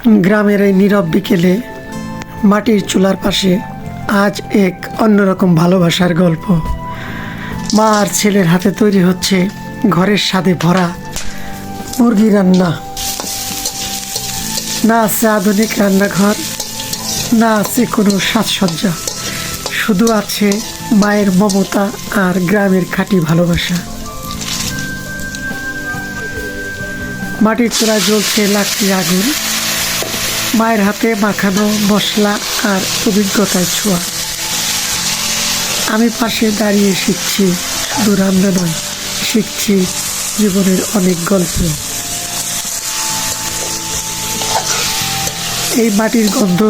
গ্রামের এই নীরব বিকেলে মাটির চুলার পাশে আজ এক অন্যরকম ভালোবাসার গল্প। মা আর ছেলের হাতে তৈরি হচ্ছে ঘরের স্বাদে ভরা মুরগি রান্না। না আছে আধুনিক রান্নাঘর, না আছে কোনো সাজসজ্জা, শুধু আছে মায়ের মমতা আর গ্রামের খাঁটি ভালোবাসা। মাটির চুলায় জ্বলছে লাকড়ির আগুন, মায়ের হাতে মাখানো মশলা আর অভিজ্ঞতার ছোঁয়া। আমি পাশে দাঁড়িয়ে শিখছি, শুধু রান্না নয়, শিখছি জীবনের অনেক গল্প। এই মাটির গন্ধ,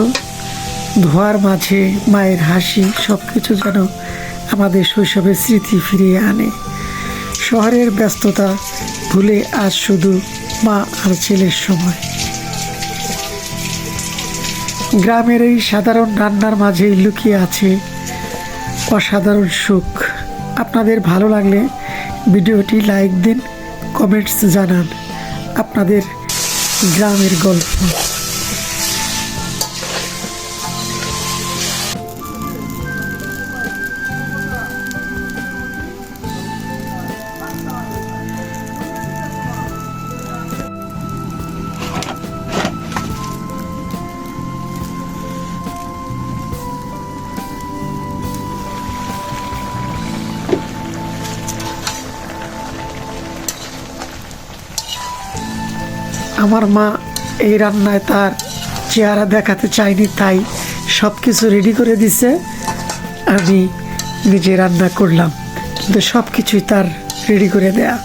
ধোয়ার মাঝে মায়ের হাসি, সব কিছু যেন আমাদের শৈশবের স্মৃতি ফিরিয়ে আনে। শহরের ব্যস্ততা ভুলে আজ শুধু মা আর ছেলের সময়। গ্রামের এই সাধারণ রান্নার মাঝেই লুকিয়ে আছে অসাধারণ সুখ। আপনাদের ভালো লাগলে ভিডিওটি লাইক দিন, কমেন্টস জানান আপনাদের গ্রামের গল্প। আমার মা এই রান্নায় তার চেহারা দেখাতে চায়নি, তাই সব কিছু রেডি করে দিছে। আমি নিজে রান্না করলাম, কিন্তু সব কিছুই তার রেডি করে দেয়া।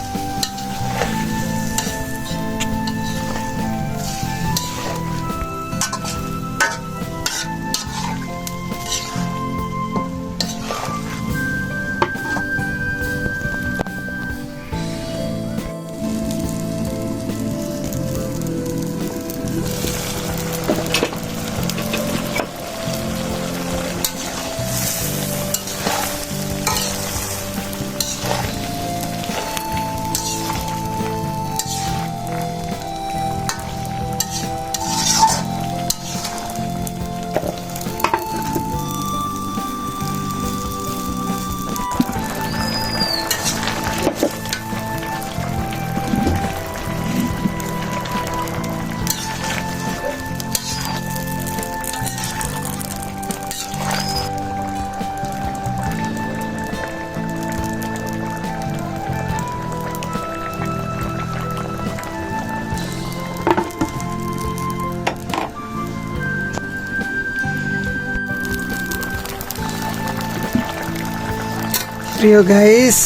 প্রিয় গাইস,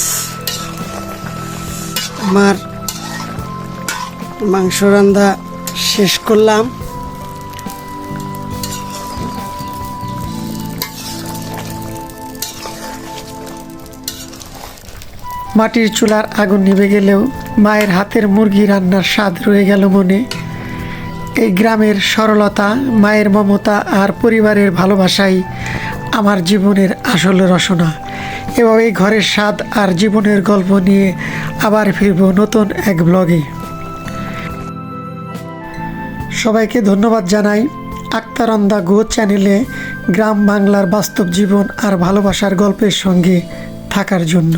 আমার মাংস রান্না শেষ করলাম। মাটির চুলার আগুন নিভে গেলেও মায়ের হাতের মুরগি রান্নার স্বাদ রয়ে গেল মনে। এই গ্রামের সরলতা, মায়ের মমতা আর পরিবারের ভালোবাসাই আমার জীবনের আসল রসনা। এভাবে ঘরের স্বাদ আর জীবনের গল্প নিয়ে আবার ফিরব নতুন এক ব্লগে। সবাইকে ধন্যবাদ জানাই আক্তার অন দ্য গো চ্যানেলে গ্রাম বাংলার বাস্তব জীবন আর ভালোবাসার গল্পের সঙ্গে থাকার জন্য।